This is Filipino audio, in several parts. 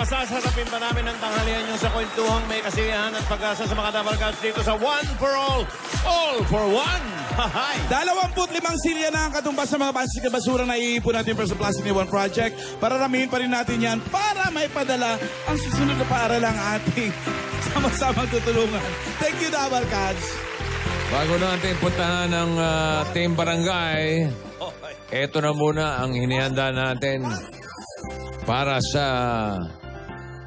Pasasarapin pa namin ang tanghalian nyo sa kwentuhang may kasiyahan at pag-asa sa mga Dabarkads dito sa One for All for One. Hahay! 25 silya na ang katumbas sa mga plastic na basura na iipon natin para sa Plastic Ni One Project. Pararamihin pa rin natin yan para may padala ang susunod na paaralang ating sama-samang tutulungan. Thank you, Dabarkads. Bago natin puntahan ng Team Barangay, eto na muna ang hinihanda natin para sa...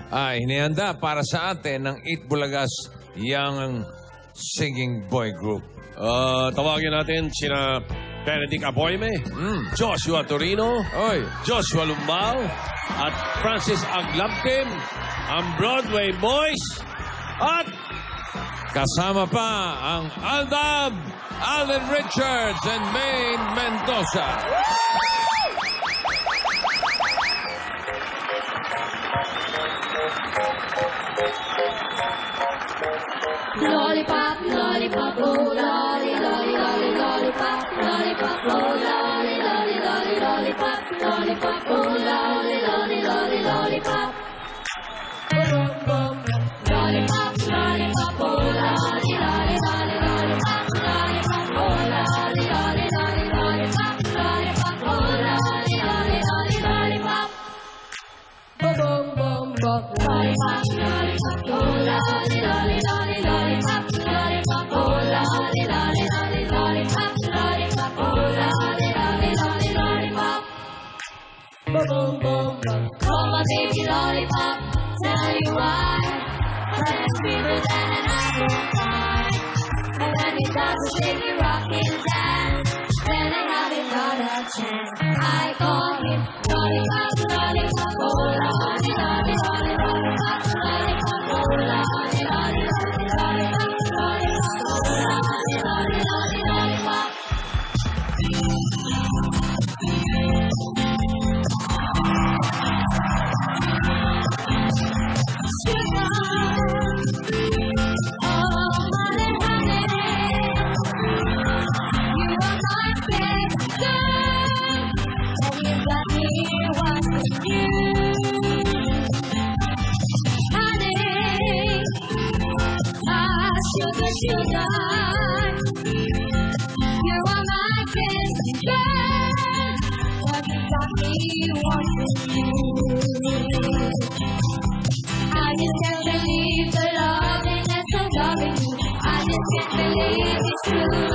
hinihanda para sa atin ng Eat Bulagas Young Singing Boy Group. Tawagin natin sina Benedict Aboyme, Joshua Torino, Joshua Lumbao, at Francis Aglabtin, ang Broadway Boys, at kasama pa ang Aldab, Alden Richards, and Maine Mendoza. Lollipop, lollipop, oh lolly, lolly, lolly, lollipop, lollipop, oh lolly, lolly, lolly, lollipop, lollipop, oh lolly, lolly, lolly, lollipop. Lollipop, lollipop, oh lolly, lolly, lolly, lollipop, lollipop, oh lolly, lolly, lolly, lollipop, lollipop, oh lolly, lolly, lolly, lollipop. Boom, boom, boom, lollipop, lollipop, oh lolly, lolly, lolly, lollipop, lollipop, oh lolly, lolly, lolly, lollipop, lollipop, oh lolly, lolly, lolly, lollipop. Boom, boom, boom, oh my baby lollipop, tell you why. But it's sweeter than an apple pie. And when it does a shaky rockin' dance, then I haven't got a chance. I call him lollipop, lollipop, oh lolly, lolly, lolly, lollipop, lollipop, oh lolly, lolly, lolly, lollipop, lollipop, oh lolly, lolly, lolly, lollipop. Sugar, sugar, you are my candy girl. But you got me wanting you. I just can't believe the loveliness of loving you. I just can't believe it's true.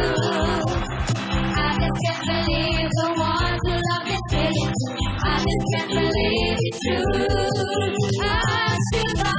I just can't believe the ones who love this feeling too. I just can't believe it's true. Ah, sugar.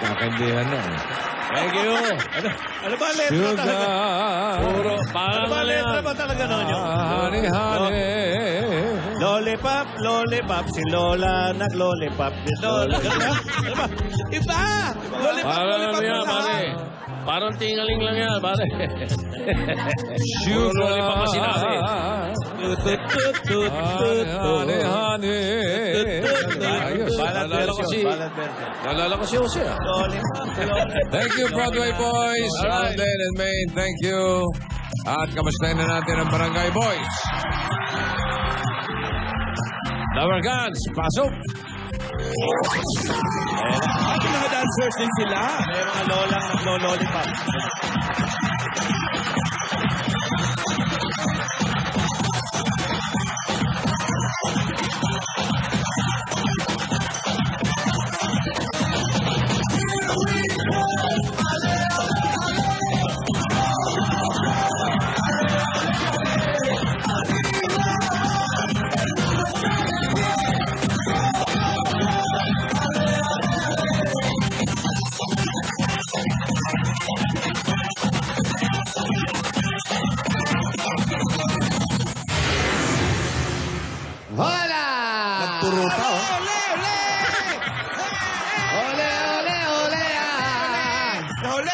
Kakandihan na. Thank you. Ano ba letra talaga? Puro. Ano ba letra ba talaga nun yun? Honey, honey. Lollipop, lollipop. Si Lola nag-lollipop. Si Lola. Ano ba? Iba! Lollipop, lollipop na pare. Parang tingaling lang yan, pare. Sugar. Lollipop pa sinabi. Honey, honey. Nalala ko si Jose. Thank you, Broadway Boys. Alden and Maine, thank you. At kamustahin na natin ang Barangay Boys. Dabarkads, pasok. At mga dancers din sila. May mga lolang naglo-lollipop.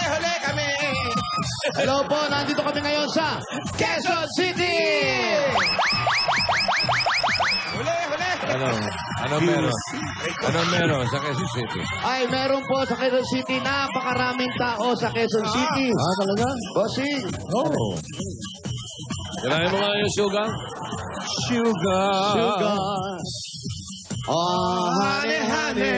huli kami. Hello po, nandito kami ngayon sa Quezon City! Ano meron? Ano meron sa Quezon City? Ay, meron po sa Quezon City, napakaraming tao sa Quezon City. Talaga? Bossing, Oo. Kailangan mo nga yung sugar? Sugar. sugar. Oh, honey, honey.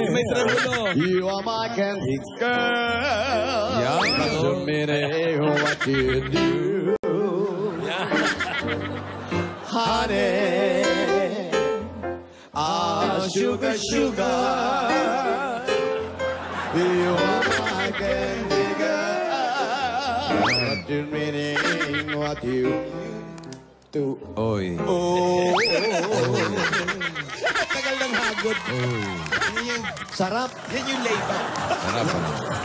May tremulo. You are my candy girl. Yeah. Doesn't mean what you do. Honey. Ah, sugar, sugar. You are my candy girl. Doesn't mean what you do. Oy. Oh. Tagal ng hagod. Sarap. Yan yung labor. Sarap.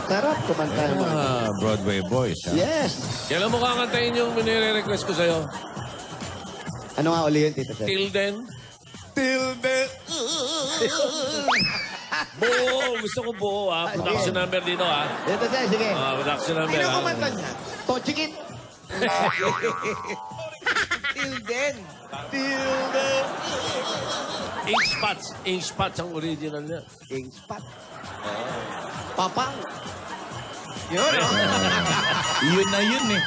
Sarap kumanta naman. Broadway boys. Ha? Yes. Kailan mo kakantayin yung nire-request ko sa'yo? Ano nga uli yun, Tito Sir? Till then? Till the... Buo, gusto ko buo ha. Production number dito ha. Tito Sir, sige. Production number Sino ha. kumanta niya? Tochikit. Till then. Till the... Ink spots ang original niya. King Spot. Papang. Yun, Yun na yun eh.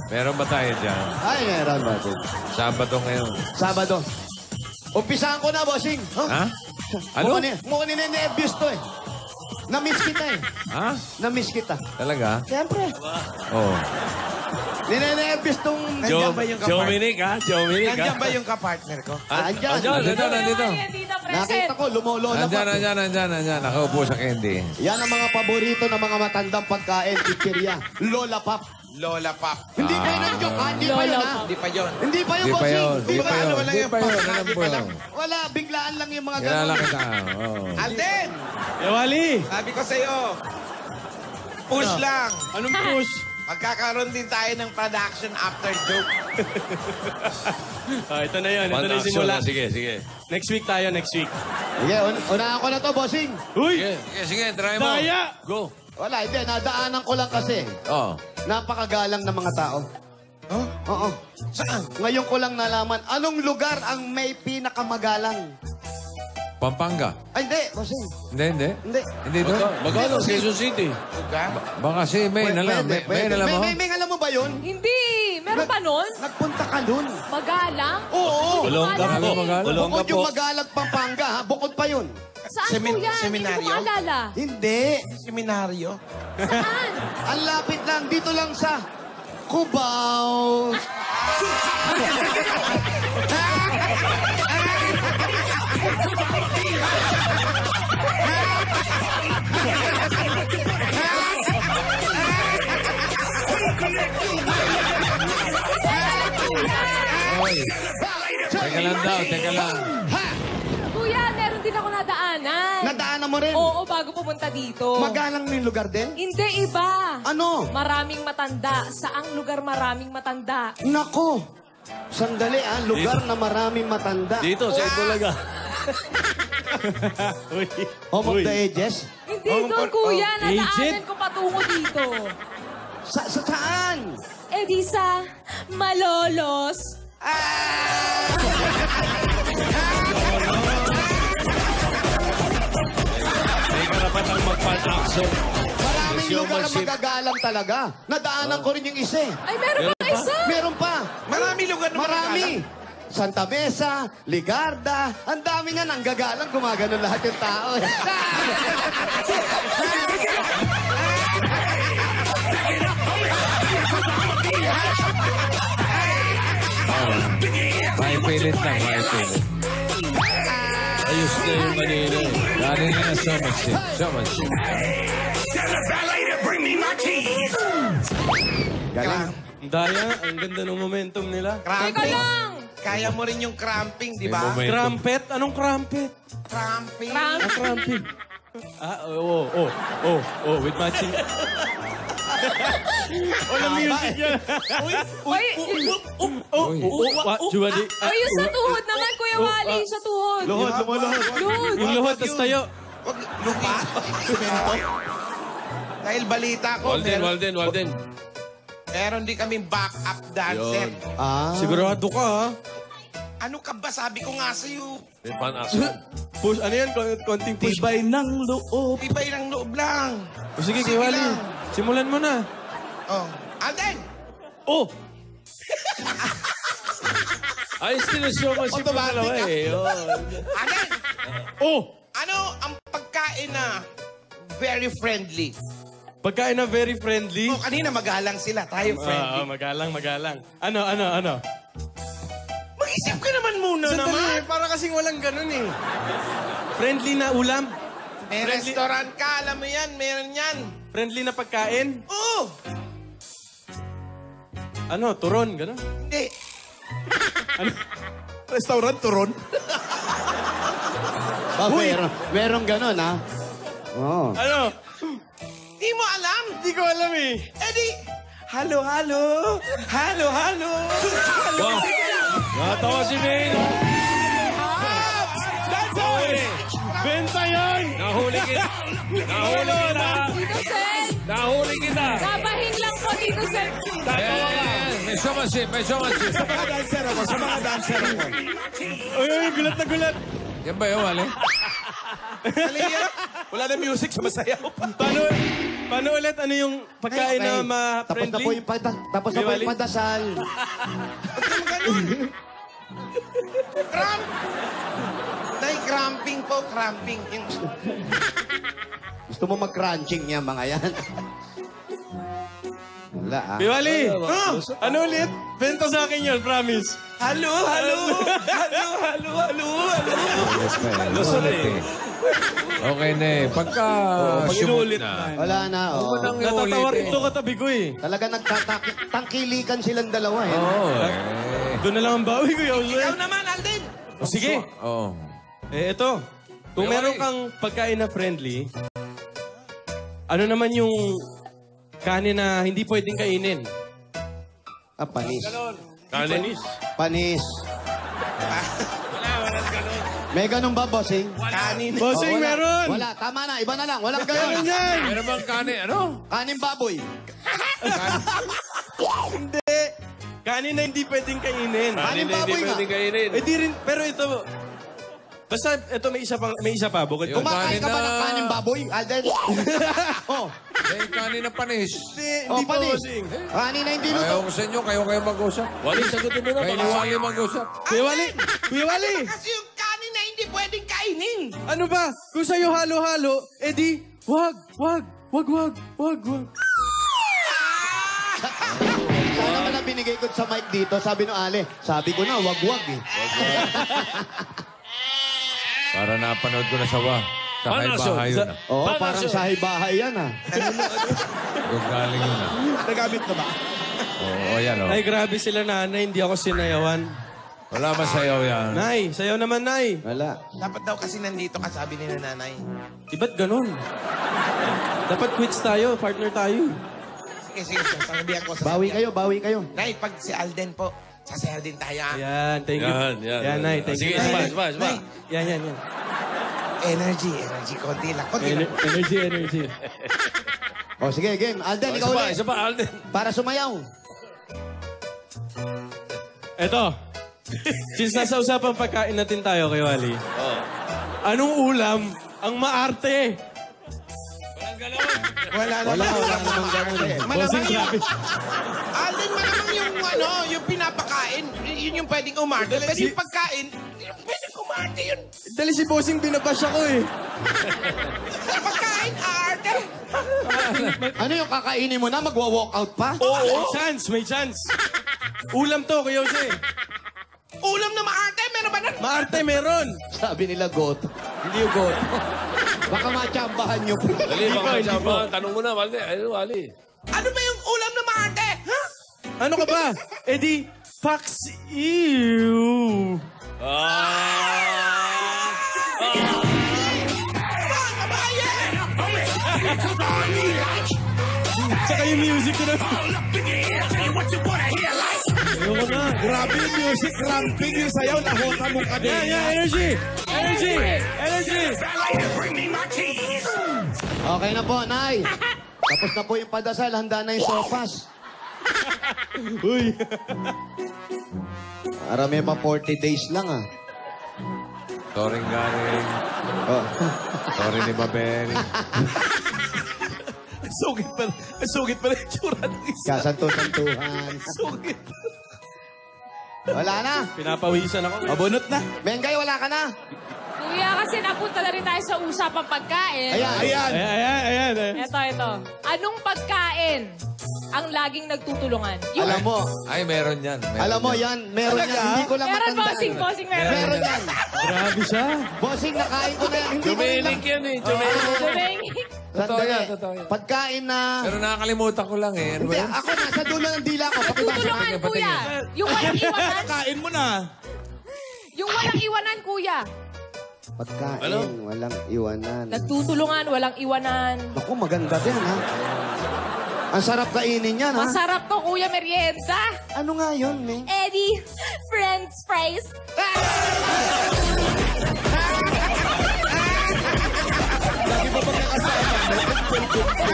Meron ba tayo dyan? Ay, meron natin. Sabado ngayon. Sabado. Umpisahan ko na, bossing. Huh? Ha? Ano? Mukhang nine-nervous to eh. Na-miss kita eh. Ha? Na-miss kita. Talaga? Siyempre. Oo. Nine-nervous tong... Nandiyan ba yung kapartner? Dominic ha? Dominic ha? Nandiyan ba yung kapartner ko? Andyan. Nandito. Nakita ko, lumolola pa. Nandyan. Nakaupo sa candy. Yan ang mga paborito ng mga matandang pagkain, chichirya. Lola Pop. Lola Pop. Hindi kayo nag-joke, ha? Hindi pa yun, ha? Hindi pa yun. Hindi pa yun, Di pa bossing. yun. Di pa yun. wala Di yung pa yun. pagkain Alam ko pa yun. lang. Wala, biglaan lang yung mga Kilala ganun. kita. Oo. Alden! Wali. Sabi ko sa'yo, push lang. Anong push? Magkakaroon din tayo ng production after joke. Ito na yun. Ito na yung Production simula. na. Sige. Next week tayo, next week. Sige, unahan ko na to, bossing. Uy! Sige, try mo. Daya! Go. Wala, hindi. Nadaanan ko lang kasi. Oh. Napakagalang ng mga tao. Huh? Oo. Saan? Ngayon ko lang nalaman, anong lugar ang may pinakamagalang? Pampanga. Ay, hindi, bossing. Hindi. Hindi. Hindi doon. Magkano? Quezon City. Lugar? Baka si May na lang. Pwede, May pwede. alam mo? May alam mo ba yun? Hindi! Meron pa nun? Nagpunta ka dun. Magalang? Oo. Olongga Sabi po. mo, Galo? Olongga Bukod po. yung Magalag, Pampanga, ha? Bukod pa yun. Saan po yan? seminaryo? Hindi ko maalala. Hindi. Seminaryo? Saan? Ang lapit lang. Dito lang sa Cubao. Teka lang daw, teka lang. Ha! Kuya, meron din ako nadaanan. Nadaanan mo rin. Oo, bago pumunta dito. Magalang yung lugar din? Hindi, iba. Ano? Maraming matanda. Saang lugar maraming matanda? Nako. Sandali, lugar na maraming matanda. Dito, sa Itbulaga. Home of the Ages? Hindi doon, kuya. Nadaanan ko patungo dito. Saan? Eh di sa Malolos. May karapatang mag-fan-action. Maraming Yung lugar na mag-ship. magagalang talaga. Nadaanan ko rin yung isa eh. Ay, meron pa isa. Meron pa. Marami lugar na Marami. Santa Mesa, Ligarda, ang dami nga nang gagalang, gumagano lahat yung tao. May pilit lang, may pilit. Ayos na yung kanina eh. Kanina na so much shit. So much shit. Galing. Daya, ang ganda ng momentum nila. Teka Cramping. lang. Kaya mo rin yung cramping, di May ba? momentum. Crumpet? Anong crumpet? Cramping. Crumpet. With matching. Walang music yan. Uy, Juwadi. Uy, yung sa tuhod naman, Kuya Wally. Sa tuhod. Luhod. Luhod. Yung luhod, tas tayo. Wag, lupa. Semento. Dahil balita ko, Walden. meron din kaming backup dancer. Sigurado ka, ha? Ano ka ba? Sabi ko nga sa'yo. May pan-action. Push, ano yan? Konting push. Tibay ng loob. Ibay ng loob lang. O sige, Sige Kiwali. lang. Simulan mo na. Oh. Alden! Oh! Ayos din ang showmanship ng dalawa eh. Oh. Alden! Oh! Ano ang pagkain na very friendly? Pagkain na very friendly. Oh, kanina magalang sila. Tayo friendly. magalang. Ano? Mag-isip ka naman muna naman. Para kasing walang ganun eh. Friendly na ulam. May restaurant ka, alam mo yan, meron yan. Friendly na pagkain. Oo! Ano? Turon, ganun. Hindi. Restaurant, turon. Merong ganon, ha? Oo. Ano? Di mo alam. Hindi ko alam eh. Eh di, Halo. Wow! Natawa si Maine. Benta yan! Nahuli kita. Tito Sen, Nahuli kita. kapahin lang po, Tito Sen. May showmanship. Sa mga dancer ako. Uy, gulat na gulat. Yan ba yun, Wally? Wala na music, sumasayaw. Paano ulit? Ano yung pagkain na Tapos na po ma-friendly? yung tapos na po yung padasal. cramping po, cramping. Gusto mo mag-crunching niya, mga yan. Wala, ah. Biwali! Ano ulit? Benta sa akin yun, promise. Halo. Okay na eh. Pagka inuulit na. Wala na, oh. Natatawar ito katabi ko eh. Talaga nagtangkilikan silang dalawa, eh. Oo. Doon na lang ang bawi ko yun. Ikaw naman, Alden. O sige. Oo. Ito. Kung meron kang pagkain na friendly, ano naman yung kanin na hindi pwedeng kainin? Ah, panis. Kanis. Panis. May ganun ba, bossing? Kanin. Bossing, Oh, wala. meron! Wala, tama na. Iba na lang. Walang ganun. Meron yan! Meron bang kanin? Ano? Kanin baboy. Hindi. Kanin na hindi pwedeng kainin. Kanin baboy Hindi nga. pwedeng kainin. Eh di rin, pero ito, basta ito may isa pa. Bukod Yung Kumakain ka ba kanin ng na- kanin baboy, Alden? Oh. May kanin na panis. Oh, Hindi pa panis. bossing. Kanin na hindi Ayaw luto. ko sa inyo. Kayo mag-usap. Wali, sagutin mo na. Kayo ni Wally mag-usap. Kuya Wally! Kasi yung kanin na hindi pwedeng kainin. Ano ba? Kung sa'yo halo-halo, edi, wag. Sana man ang binigay ko sa mic dito, sabi no Ale, sabi ko na, wag-wag eh. Para napanood ko na sa Sakay Panasyon. bahay yun. Oo, Paano parang siya? sahi-bahay yan ah. Yung galing yun. Nagamit na ba? Oo, yan o. Ay, grabe sila nanay, hindi ako sinayawan. Wala ba sayaw yan? Nay, sayaw naman, Nay. Wala. Dapat daw kasi nandito ka, sabi ni nanay. Ba't ganun? Dapat quits tayo, partner tayo. Sige, sasabihan ko. Bawi kayo. Nay, pag si Alden po, sasayaw din tayo. ah. Yan, thank you. Yan. Nay, thank Sige, you. ispa. Nay, Yan. energy, konti lang. Energy. O sige, game. Alden, ikaw ulit. Isa pa, Alden. Para sumayaw. Eto, since nasa usapang pagkain natin tayo kay Wally, Oh. anong ulam ang maarte? Wala namang ganun eh. Malamang yung... Alden, malamang yung pinapakain. Yun yung pwedeng umarte. Pero yung pagkain, yung pwedeng umarte yun. Dali si Bossing binabash ako eh. Pagkain, arte. Ano yung kakainin mo na? Magwa-walkout pa? Oo. May chance. Ulam to, Kuya Jose. Ulam na maarte, meron ba na? Maarte meron. Sabi nila goto. Hindi yung goto. Baka matsambahan nyo po. Dali, baka kasama. Tanong mo na, Wally. Ayun, Wally. Ano ba yung ulam na maarte? Ha? Ano ka ba? Eh di, Pax Ew. Saka yung music ko na. Ayoko na. Grabe yung music, ramping yung sayaw, nahota mong kadena. Yan, energy. Energy! Energy! Okay na po, Nay. Tapos na po yung padasal, handa na yung sopas. Uy! Para may pa 40 days lang, ah. Toring garing. Oh. Toring ni Baberi. Ang sugit pala yung tsura ng isa. Kasanto-santuhan. Sugit. Wala na. Pinapawisan ako. Abunot na. Mengay, wala ka na. Kuya, kasi napunta na rin tayo sa usapang pagkain. Ayan. Ayan. Ayan. Ito. Anong pagkain ang laging nagtutulungan? Yung... Alam mo, Ay, meron yan. alam mo yan, meron yan. Hindi ko lang Meron, matandaan. bossing, meron. Meron yan. Grabe siya. Bossing, nakain ko na yan. Hindi ko rin lang. Tumilik yan eh. Tumilik. Dumengik. Totoo yan, Sandali. totoo yan. Pagkain na... Pero nakakalimutan ko lang eh. Ano ba Hindi, yun? ako nasa dulo ng dila ko. Pakibasa. Nagtutulungan, kuya. Yung walang iwanan. Kain mo na. Yung walang iwanan, kuya. Pagkain, walang iwanan. Nagtutulungan, walang iwanan. Naku, maganda din, ha? Ang sarap kainin yan, ha? Masarap to, kuya, merienda. Ano nga yun, Ming? Eddie, French fries. Lagi pa pag nakasama.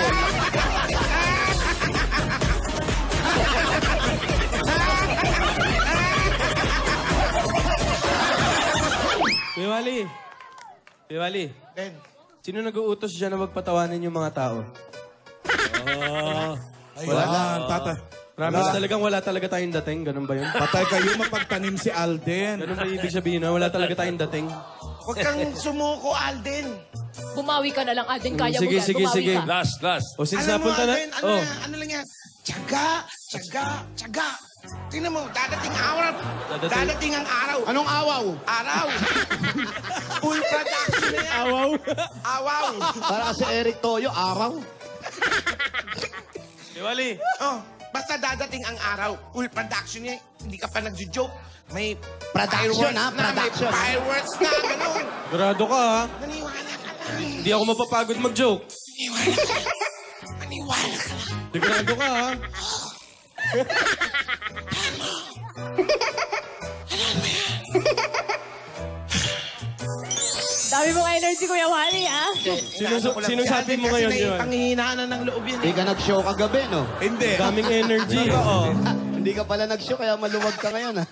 Kuya Wally. Ben, Sino nag-uutos dyan na magpatawanin yung mga tao? Wala. Tata. Promise talagang wala talaga tayong dating. Ganun ba yun? Patay kayo mapagtanim si Alden. Ganun ba ibig sabihin? No? Wala talaga tayong dating. huwag kang sumuko, Alden. Bumawi ka na lang, Alden. Kaya mo Sige, yan. sige, Bumawi sige. ka. Last. O since Alam mo, napunta na... Alden, ano lang yan? Tiyaga. Tingnan mo, dadating araw. Dadating ang araw. Anong awaw? Araw. Full production na yan. Awaw. Para kasi Eric Toyo, araw. Kuya Wally. Oh, basta dadating ang araw. Full production yan. Hindi ka pa nagjo-joke. May Production, fireworks ha? na, Production. May fireworks na, gano'n. Grado ka, ha? Naniwala ka lang. Hindi ako mapapagod mag-joke. Maniwala ka lang. Grado ka, ha? Dami mong energy, Kuya Wally, ah. Sino sabi mo ngayon, Kasi Joel? may panghihinaan ng loob yan. Hindi ka nag-show kagabi, no? Hindi. Daming energy. Oo. Hindi ka pala nag-show, kaya maluwag ka ngayon, ha?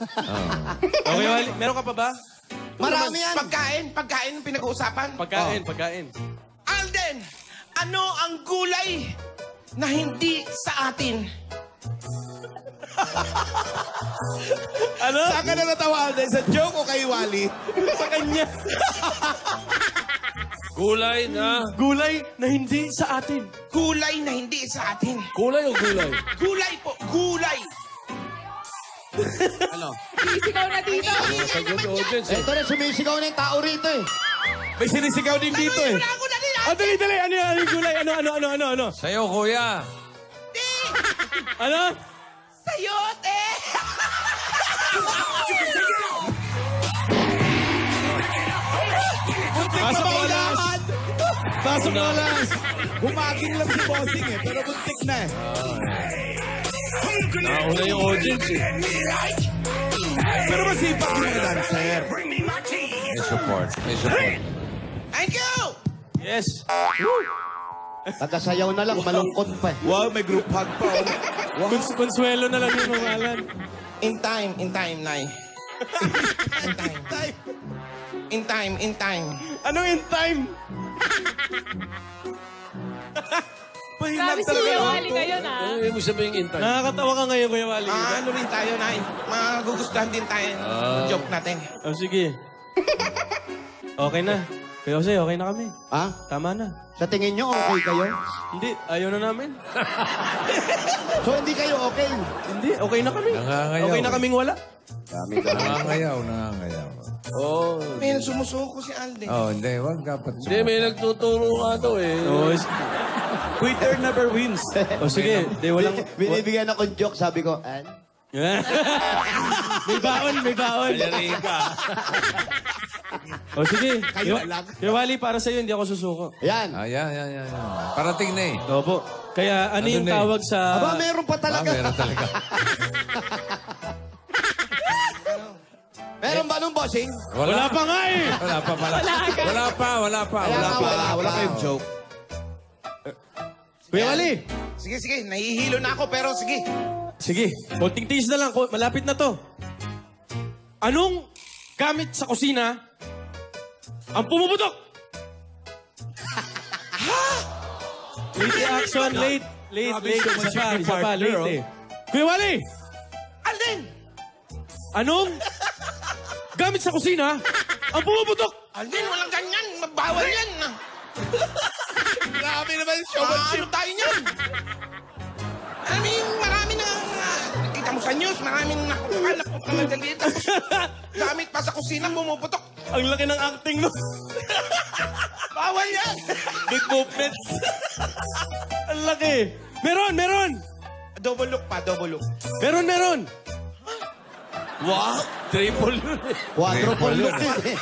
Okay, Wally. Meron ka pa ba? Marami yan. Pagkain ang pinag-uusapan. Pagkain. Alden, ano ang gulay na hindi sa atin? Ano? Saan ka na natawa, Alden? Sa joke o kay Wally? Sa kanya. Gulay na... Gulay na hindi sa atin. Gulay na hindi sa atin. Kulay o gulay? Gulay po, gulay. Sisigaw na dito. Sagot audience eh. Ito na, sumisigaw na yung tao rito, eh. May sinisigaw din dito eh. Wala ko na nila. Oh, dali. Ano yung gulay? Ano? Sa'yo, kuya. Ano? Sayote! Pasok mo lahat. Pasok mo lahat. Humaging lang si Bossing eh, pero buntik na eh. Nauna yung audience eh. Pero masipag yung mga dancer. May support. Thank you! Yes. Tagasayaw na lang, malungkot pa, eh. Wow, may group hug pa. Oh. Consuelo na lang yung pangalan. In time, Nay. In time. Anong in time? Grabe si Kuya Wally ngayon, ah. Ano yung sabihin in time? Nakakatawa ka ngayon, Kuya Wally. Ano rin tayo, Nay? Magugustuhan din tayo ng joke natin. Oh, sige. Okay na. Kuya Jose, okay na kami. Ha? Tama na. Sa tingin nyo, okay kayo? Hindi, ayaw na namin. So, hindi kayo okay? Hindi, okay na kami. Nangangayaw. Okay na kaming wala. Dami ka. Nangangayaw. Oh, May sumusuko si Alden. Oh, hindi. Wag dapat hindi, may nagtuturo nga daw eh. Oh, Quitter never wins. oh sige. Di, walang... Binibigyan akong joke, sabi ko, An? may baon. Kaya ka. Oh, sige. Kayo lang. Kuya Wally, para sa'yo, hindi ako susuko. Yan. Yan. Parating na eh. Opo. Kaya ano yung Ano na eh? tawag sa... Aba, meron pa talaga. Meron talaga. Meron ba nung bossing? Wala pa nga eh. Wala pa pala. Wala pa. Wala kayong joke. Kuya Wally. Sige, nahihilo na ako, pero sige. Sige, konting tiis na lang. Malapit na to. Anong gamit sa kusina ang pumuputok? Late action, late. Isa pa, late eh. Kuya Wally! Alden! Anong gamit sa kusina ang pumuputok? Alden, walang ganyan. Mabawal yan. Grabe naman yung Ano tayo niyan? Alam mo yung marami na... Nakita mo sa news, maraming nakukalap ko na madali. Tapos gamit pa sa kusina, bumuputok. Ang laki ng acting no. Bawal yan! Big movements. Ang laki. Meron. Double look pa, double look. Meron. Wow! Triple. Quadruple look yun eh.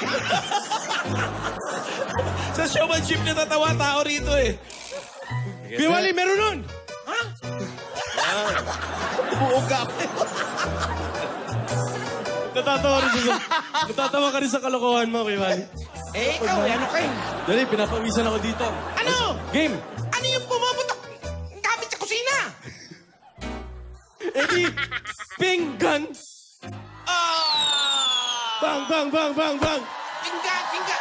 Sa showmanship niya tatawa tao rito eh. Kuya Wally, meron nun. Buugap. Natatawa ka rin sa kalokohan mo, Kuya Wally. Eh, ikaw, ano kayo? Dali, pinapawisan ako dito. Ano? Game. Ano yung pumuputok? Gamit sa kusina? Eddie, pinggan. Bang. Tingga.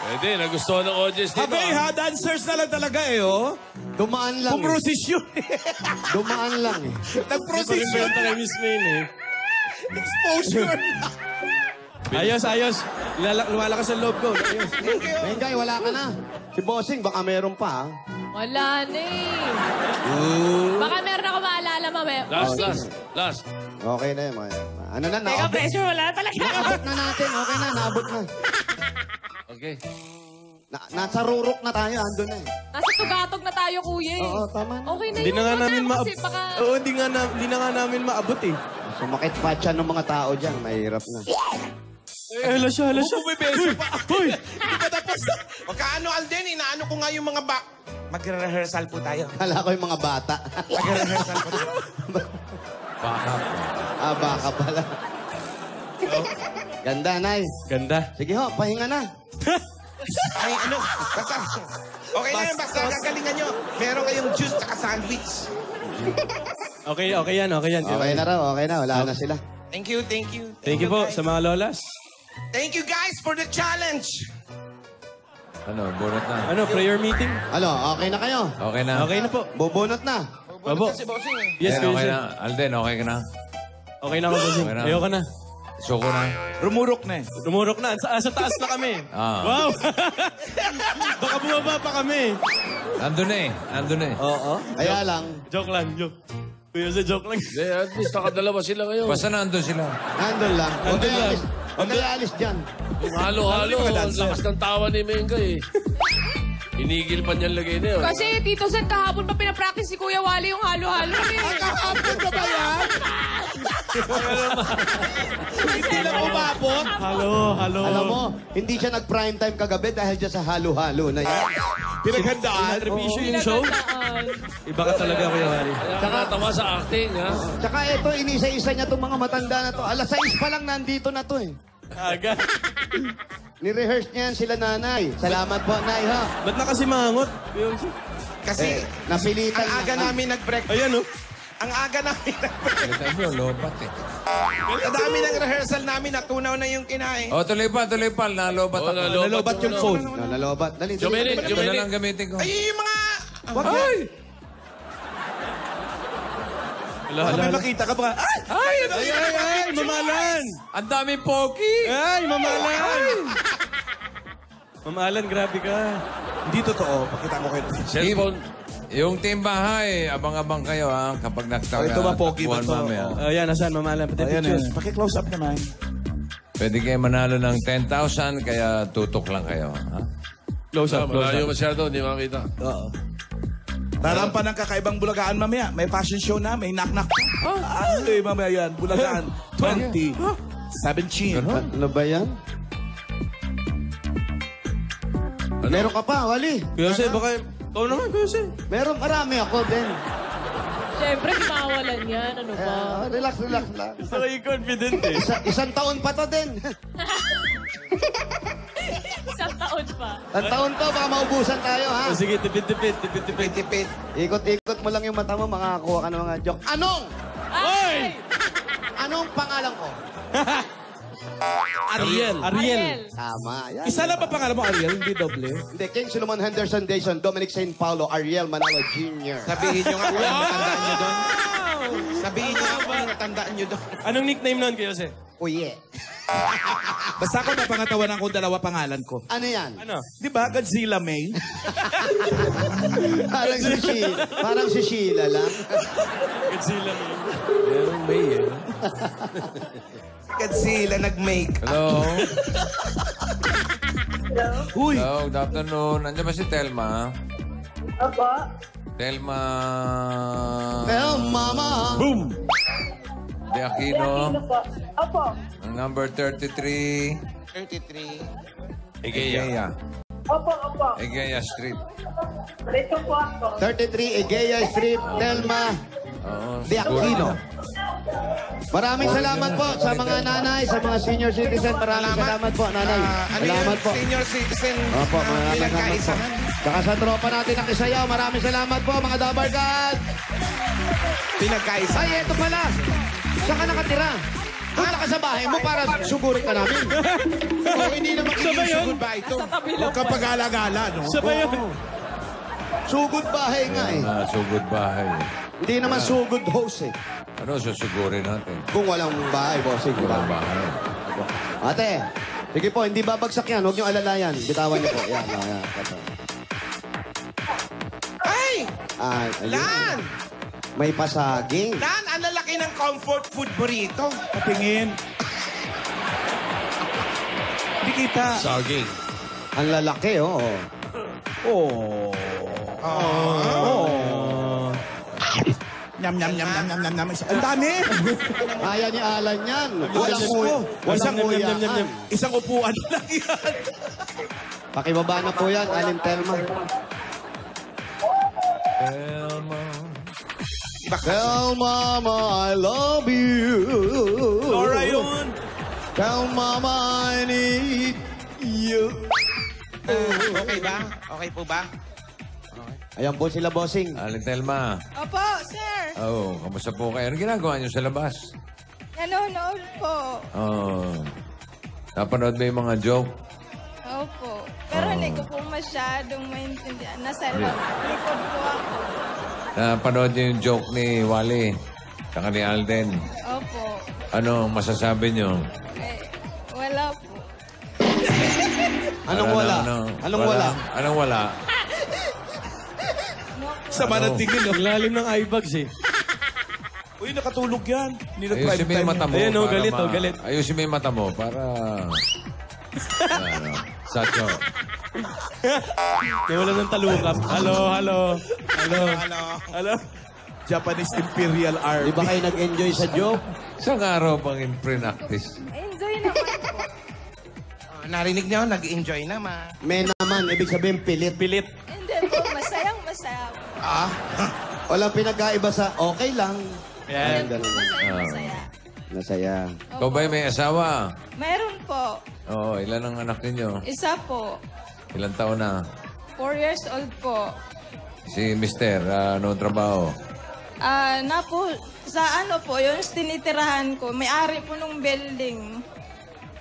Pwede, nagustuhan ng audience dito. Abay ha, dancers na lang talaga eh, oh. Dumaan lang eh. Pumrosisyon. Dumaan lang eh. Nagprosesyon. Pag-inventa kay Miss Maine eh. Exposure. Ayos. Lumalakas ang loob ko. Ayos. Mengay, wala ka na. Si Bossing, baka meron pa ha. Wala na eh. Baka meron ako maalala mamaya. Last. Okay na yun. Ano na, Teka, naabot. pressure, wala talaga. Naabot na natin. Okay na, naabot na. Okay. Nasa rurok na tayo, andun na eh. Nasa tugatog na tayo, kuya eh. Oo, tama na. Okay na Hindi yun. na nga Wala, namin kasi baka... Oo, hindi na nga namin maabot eh. Sumakit pa siya ng mga tao dyan. Mahirap na. Hala siya. Bumibeso pa. Hoy! Magkaano, Alden? Inaano ko nga yung mga Magre-rehearsal po tayo. Kala ko yung mga bata. Magre-rehearsal po tayo. Baka pala. Ganda, Nay. Ganda. Sige ho, pahinga na. Ay, ano? Basta. Okay na yun, basta gagalingan nyo. Meron kayong juice tsaka sandwich. Okay yan. Okay na raw, okay na. Wala na sila. Thank you. Thank you po guys. sa mga lolas. Thank you guys for the challenge. Ano, bunot na. Ano, prayer meeting? Ano, okay na kayo? Okay na. Okay na po. Bubunot na. Opo. Si Bossing eh. Yes, Alden, okay Kuya na. Alden, okay ka na. Okay na ako, Bossing. Okay na. Ayoko na. Suko na. Rumurok na eh. Rumurok na. Sa taas na kami. Wow! Baka bumaba pa kami. Andun na eh. Oo. Kaya lang, Joke lang. Kuya, sa joke lang. Hindi, at least nakadalawa sila ngayon. Basta nandun sila. nandun lang. Huwag kayo alis. Huwag kayo alis dyan. Yung halo-halo, ang lakas ng tawa ni Menga eh. Hinigil pa niyan lagay na yun. Kasi, Tito Sen, kahapon pa pinapractice si Kuya Wally yung halo-halo eh. Kahapon ka ba yan? Hindi lang umabot. Halo. Alam mo, hindi siya nag-prime time kagabi dahil dyan sa halo-halo na yan. Pinaghandaan. Revision yung show. Iba ka talaga, Kuya Wally. Kaya nakatawa sa acting, ha? Tsaka ito, inisa-isa niya itong mga matanda na to. Alas 6 pa lang nandito na to eh. Aga. Ni-rehearse niyan sila nanay. Salamat po, Nay, ha? Ba't na kasi mangot? Kasi Napilitan ang aga namin nag-break. Ayan, oh. Ang aga namin nag-break. Ito mo, lobat eh. Ang dami ng rehearsal namin, natunaw na yung kinain. O, tuloy pa. Nalobat ako. Nalobat yung phone. Nalobat. Dali, Jomenic, Ito na lang gamitin ko. Ay, yung mga... Ay! May makita ka ba? Ay! Ay, mamalan! Ang daming pogi! Ay, mamalan! Mamalan, grabe ka. Hindi totoo. Pakita ko kayo. Cellphone. Yung team bahay, abang-abang kayo ha, kapag Oh, ito ba, pogi ba to? mamaya. Ayan, nasaan mamalan? Pati Ayan, pictures. paki-close up naman. Pwede kayo manalo ng 10,000, kaya tutok lang kayo. Ha? Close up, close Malayo up. masyado, hindi makita. Oo. Tarampan ng kakaibang bulagaan mamaya. May fashion show na, may knock-knock. Ay, mamaya yan. Bulagaan. 2017. Ano ba yan? Meron ka pa, Wally. Kuya Jose, baka... Ikaw naman, Kuya Jose. Meron marami ako din. Siyempre, mawalan yan. Ano ba? Relax lang. Gusto ko yung confident eh. Isang taon pa to din. Isang taon pa. Ang taon to, baka maubusan tayo, ha? Sige, tipid. Ikot-ikot mo lang yung mata mo, makakakuha ka ng mga joke. Ay! Anong pangalan ko? Ariel. Tama, yan. Isa lang pa pangalan mo, Ariel, hindi doble. Hindi, King Solomon Henderson Dayson, Dominic St. Paulo, Ariel Manalo Jr. Sabihin nyo nga kung ano natandaan nyo doon. Sabihin nyo nga kung ano natandaan nyo doon. Anong nickname nun, Kuya Jose? Uye. Basta ako napangatawanan ko dalawa pangalan ko. Ano yan? Ano? Di ba, Godzilla May? Parang si Sheila lang. Godzilla May. Merong May eh. Godzilla nag-make. Hello? Uy! Hello, good afternoon. Nandiyan ba si Telma? Opo. Telma... Well, mama. Boom! De Aquino. Opo. Opo. Ang number 33. 33. Egeya. Opo. Egeya Street. Dito po ako. 33 Egea Street, Telma Oo, de Aquino. Maraming salamat po sa mga nanay, sa mga senior citizen. Maraming salamat po, nanay. Ano Salamat yun? po. Senior citizen. Opo, maraming salamat po. Pinagkaisahan. Saka sa tropa natin ang Kisayaw, maraming salamat po, mga Dabarkad. Pinagkaisahan. Ay, eto pala. Saan ka nakatira? Punta ka sa bahay mo para sugurin ka namin. Oo, hindi na magiging goodbye ito. Huwag ka pag-alagala, no? Sabay yun. Sugod bahay nga eh. Sugod bahay. Hindi naman sugod host eh. Ano susugurin natin? Kung walang bahay, bossing. Walang bahay. Ate, sige po, hindi babagsak yan. Huwag niyo alalayan. Bitawan niyo po. Yan, yan. Ay! Ayun. Lan! May pasaging. Lan, ang lalaki ng comfort food burrito. Patingin. Hindi kita. Saging. Ang lalaki, oo. Oh. Nyam. Ang dami. Kaya ni Alan yan. Walang kuyaan. Isang upuan lang yan. Pakibaba na po yan, Alin Telma. Tell Mama I love you. Laura yun. Tell Mama I need you. Okay ba? Okay po ba? Ayan po sila, bossing. Aling Telma. Opo, sir. Oh, kamusta po kayo? Ano ginagawa niyo sa labas? Nanonood po. Oh. Napanood mo yung mga joke? Opo. Pero hindi ko po masyadong maintindihan. Nasa likod po ako. Napanood niyo yung joke ni Wally? Saka ni Alden? Opo. Ano masasabi niyo? Wala po. Anong wala? Anong wala? Anong wala? Sama ng tingin, no? Ang lalim ng eyebags eh. Uy, nakatulog yan. Hindi Ayusin mo yung mata mo. Ayan, oh, para galit, oh, galit. Ayusin mo yung mata mo para... ano, Sacho. Nawalan ng talukap. Hello. Japanese Imperial Di Army. ba kayo nag-enjoy sa joke? Isang araw pang in pre-practice. Enjoy naman po. Narinig niyo, nag-enjoy naman. May naman, ibig sabihin pilit. Pilit. Hindi po, masayang masaya. Walang pinagkaiba sa okay lang. Yan. Ganun. Masaya. Masaya. Ikaw ba'y may asawa? Mayroon po. Oo, ilan ang anak ninyo? Isa po. Ilang taon na? 4 years old po. Si Mister, anong trabaho? Sa ano po, yung tinitirahan ko, may-ari po nung building.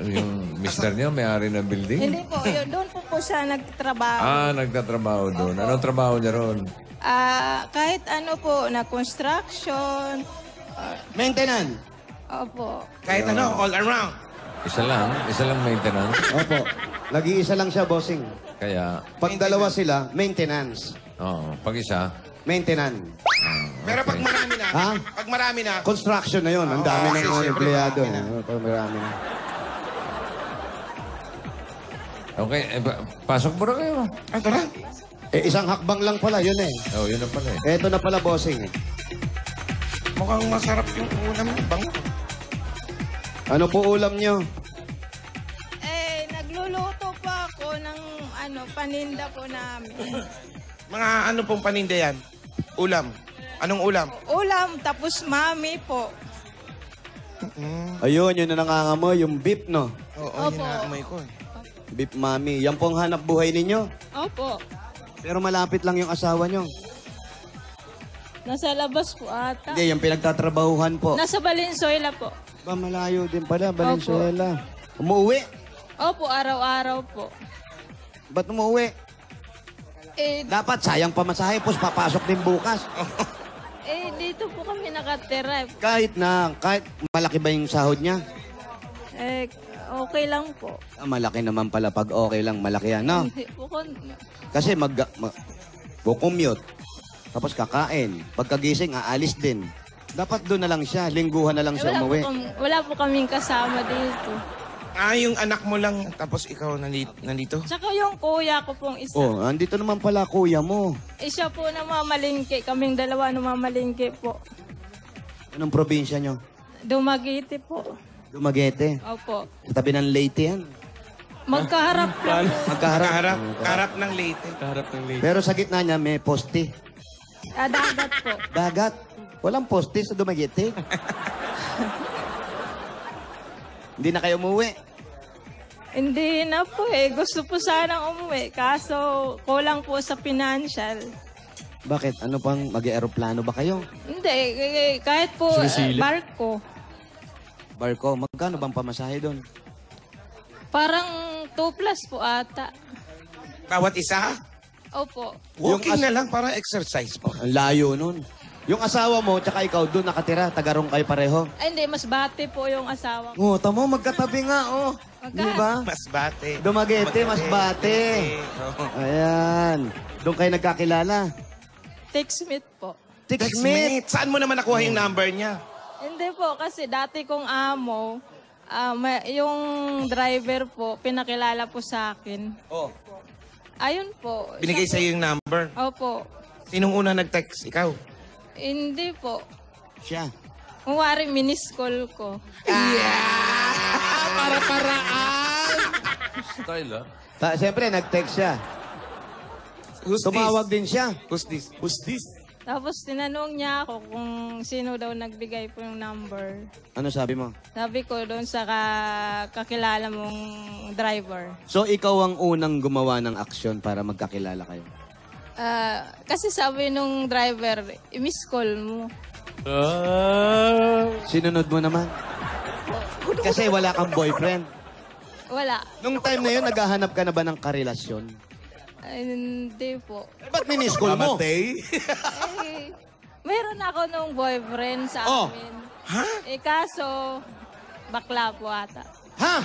Yung Mister niyo, may-ari ng building? Hindi po, yun, doon po siya nagtrabaho. Nagtatrabaho doon. Anong trabaho niya roon? Kahit ano po, na construction. Maintenance. Opo. Kahit ano, all around. Isa lang maintenance. Opo. Nag-iisa lang siya, bossing. Kaya, Pag dalawa sila, maintenance. oo, pag isa, Maintenance. Pero pag marami na, Ha? pag marami na, Construction na yun. Ang dami kasi ng mga syempre empleyado. marami na. Pag marami na. okay, pasok mo na kayo. ay, tara. Isang hakbang lang pala, yun eh. Oh, yun na pala eh. Eto na pala, bossing. Mukhang masarap yung ulam. Bango. Ano po ulam nyo? Nagluluto po ako ng paninda po namin. Mga ano pong paninda yan? Ulam. Anong ulam? Ulam, tapos mami po. Ayun, yun na nangangamoy, yung beef, no? Oo, yun Opo. na amoy ko. Beef mami. Yan pong hanap buhay ninyo. Opo. Pero malapit lang yung asawa nyo. Nasa labas po ata. Hindi, yung pinagtatrabahuhan po. Nasa Valenzuela po. Ba, malayo din pala, Valenzuela. Umuwi? Opo, araw-araw po. Ba't umuwi? Dapat sayang pamasahe, pos papasok din bukas. Dito po kami nakatira. Kahit malaki ba yung sahod niya? Okay lang po. Malaki naman pala pag okay lang, malaki yan, no? Hindi po Kasi commute, tapos kakain. Pagkagising, aalis din. Dapat doon na lang siya, lingguhan na lang siya umuwi. Wala po kaming kasama dito. Yung anak mo lang, tapos ikaw nandito? Tsaka yung kuya ko pong isa. Oh, andito naman pala kuya mo. Siya po namamalingke. Kaming dalawa namamalingke po. Anong probinsya nyo? Dumaguete po. Dumaguete. Opo. Sa tabi ng Leyte yan. Magkaharap lang. Magkaharap. Kaharap ng Leyte. Kaharap ng lady. Pero sa gitna niya may poste. Dagat po. Dagat. Walang poste sa Dumaguete. Hindi na kayo umuwi. Hindi na po Gusto po sanang umuwi. Kaso kulang po sa financial. Bakit? Ano pang mag-aeroplano ba kayo? Hindi. Kahit po barko. Barko. Magkano bang pamasahe doon? Parang 2+ po ata. Bawat isa? Opo. Walking na lang para exercise po. Ang layo nun. Yung asawa mo, tsaka ikaw doon nakatira. Tagarong kayo pareho. Hindi, mas bate po yung asawa ko. Oh, tamo, magkatabi nga, oh. Di ba? Masbate. Dumaguete, Masbate. Ayan. Doon kayo nagkakilala. Textmate po. Textmate. Saan mo naman nakuha yung number niya? Hindi po, kasi dati kong amo, yung driver po, pinakilala po sa akin. Oh. Ayun po. Binigay siya sa'yo yung number. po. Opo. Sinong una nag-text? Ikaw? Hindi po. Siya. Kung wari, miniskol ko. Para-paraan! Style, Siyempre, nag-text siya. Who's Tumawag din siya. Who's this? Who's this? Tapos tinanong niya ako kung sino daw nagbigay po yung number. Ano sabi mo? Sabi ko doon sa kakilala mong driver. So, ikaw ang unang gumawa ng aksyon para magkakilala kayo? Kasi sabi nung driver, i-miss call mo. Sinunod mo naman? Kasi wala kang boyfriend. Wala. Nung time na yun, naghahanap ka na ba ng karelasyon? Hindi po. Ba't minis call mo? Meron ako nung boyfriend sa amin. Ha? Kaso, bakla po ata. Ha?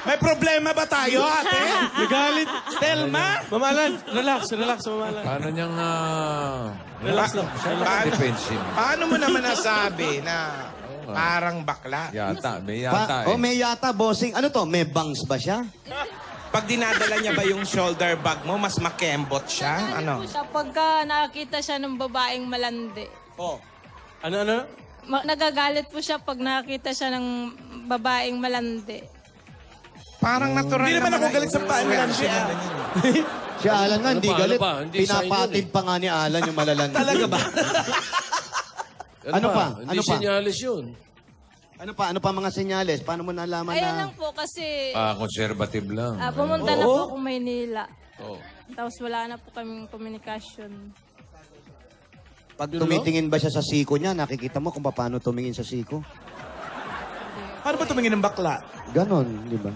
May problema ba tayo, ate? Nagalit. Telma? Mamalan, relax, Mamalan. Paano niyang Relax lang. defensive? Paano mo naman nasabi na parang bakla? Yata, may yata may yata, bossing. Ano to? May bangs ba siya? Pag dinadala niya ba yung shoulder bag mo, mas makembot siya? Ano? Po siya pagka nakakita siya ng babaeng malandi. Oh. Ano? Nagagalit po siya pag nakakita siya ng babaeng malandi. Parang natural Hindi naman ako galit sa paan lang siya. Si Alan nga, hindi pa, galit. ano pa? Hindi Pinapatid pa nga ni Alan yung malalandi. Talaga ba? Ano pa? Hindi Ano pa? sinyalis yun. Ano pa mga senyales? Paano mo nalaman Ayun na... lang po kasi Conservative lang. pumunta na po ako Maynila. Oh. Tapos wala na po kaming komunikasyon. Pag tumitingin ba siya sa siko niya, nakikita mo kung paano tumingin sa siko? Paano ba tumingin ng bakla? Ganon, di ba?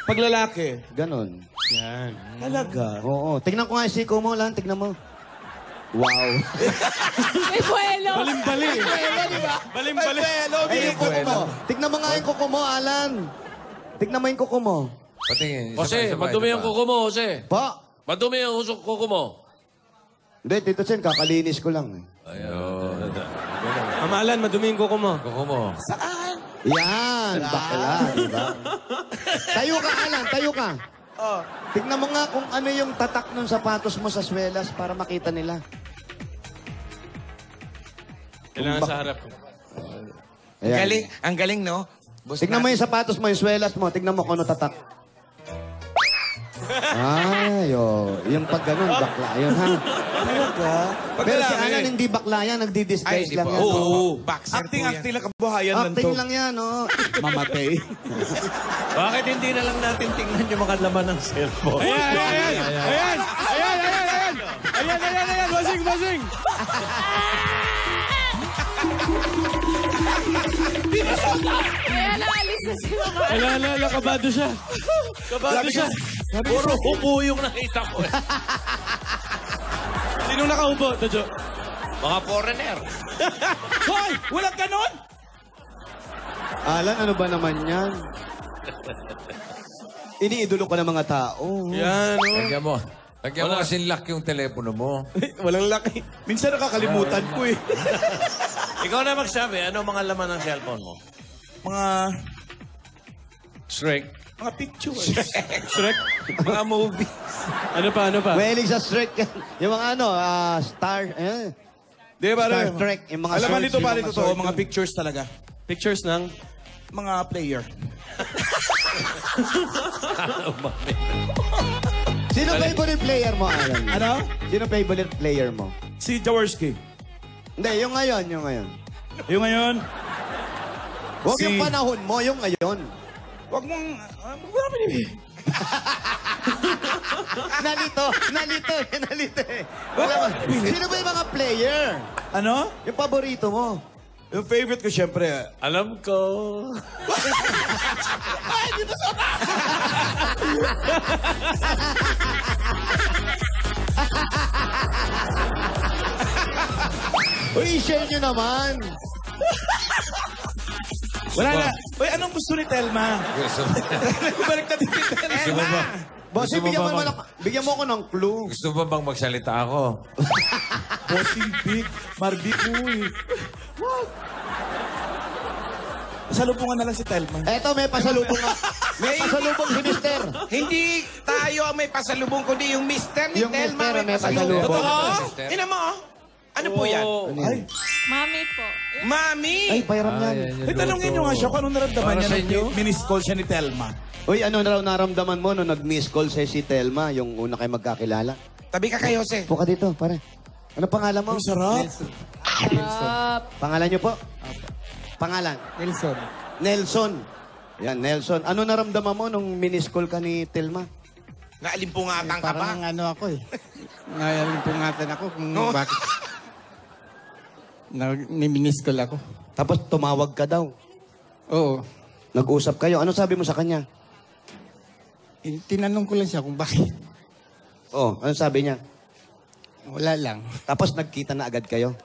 Pag lalaki. Ganon. Yan. Talaga? Oo. Tignan ko nga yung siko mo, Lan. Tignan mo. Wow. May buwelo! Bali. Balim-bali. Ay, yung kuko mo. Tignan mo nga yung kuko mo, Alan. Tignan mo yung kuko mo. Patingin. Jose, madumi yung kuko mo, Jose. Pa. Madumi yung kuko mo. Hindi, Tito Sen, kakalinis ko lang. Ayun. Mamalan, madumi yung kuko mo. Kuko mo. Yan, bakla, di ba? Tayo ka, Alan, tayo ka. Tignan mo nga kung ano yung tatak ng sapatos mo sa swelas para makita nila. Kailangan sa harap. Ayan. Ang galing, no? Tignan mo yung sapatos mo, yung swelas mo. Tignan mo kung ano tatak. Ay, yung pag ganun, bakla yun, ha? Pag Pero si lalaki. Alan, hindi bakla yan. Nagdi-disguise Ay, lang hindi yan. po. no? Oo. Boxer po Acting yan. lang kabuhayan lang to. Acting lang yan, oh. Mamatay. Bakit hindi na lang natin tingnan yung mga laman ng cellphone? Ayan! Basing! Kaya naalis na si Mama. Kabado siya. Puro upo yung nakita ko. Sinong nakaupo, Tojo? Mga foreigner. Hoy! Walang ganon! Alan, ano ba naman yan? Iniidolo ka ng mga tao. Yan, oh. Lagyan mo. Lagyan mo kasing lock yung telepono mo. Walang laki. Minsan nakakalimutan ko eh. Ikaw na magsabi, ano mga laman ng cellphone mo? Mga Shrek. pictures. Shrek. Mga movie. Ano pa? Mahilig sa Shrek yan. Yung mga ano, Star, Di ba? Star Trek, yung mga Alam mo swords, nito yung pare mga totoo, sword mga yun. pictures talaga. Pictures ng... Mga player. Sino favorite player mo, Alan? Ano? Sino favorite player mo? Si Jaworski. Hindi, yung ngayon. Yung ngayon, Huwag Si- yung panahon mo, yung ngayon. wag mong... wala pa nibi. Nalito eh. Wala ba? Sino ba yung mga player? Ano? Yung paborito mo? Yung favorite ko syempre, Alam ko. Uy, share nyo naman. wala na. Uy, anong gusto ni Telma? Balik natin si Telma. Bossy, Gusto mo bigyan mo ako ng clue. Gusto mo bang magsalita ako? Bossing Big, Marby Uy. Salubungan na lang si Telma. Eto, may pasalubong nga. May pasalubong si Mister. Hindi tayo ang may pasalubong, kundi yung Mister ni Yung Telma Mister may may pasalubong. pasalubong. Mister? Ina mo, oh. Ano po yan? Ay, Mami po. Mami! Ay, pairam yan. tanungin nyo nga siya kung anong naramdaman Para niya sa nung inyo? minis-call siya ni Telma. Uy, ano raw naramdaman mo nung nag-miss call sa si Telma, yung una kayo magkakilala? Tabi ka kay Jose. Puka dito, pare. Ano pangalan mo? Ang sarap. Pangalan niyo po? Pangalan? Nelson. Yan, Nelson. Ano naramdaman mo nung minis call ka ni Telma? Naalimpungatan ka ba? Parang ano ako eh. Nalimpungatan ako kung No. bakit. Niminiscall ako. Tapos tumawag ka daw. Oo. Nag-usap kayo. Ano sabi mo sa kanya? Tinanong ko lang siya kung bakit. Oh, ano sabi niya? Wala lang. Tapos nagkita na agad kayo?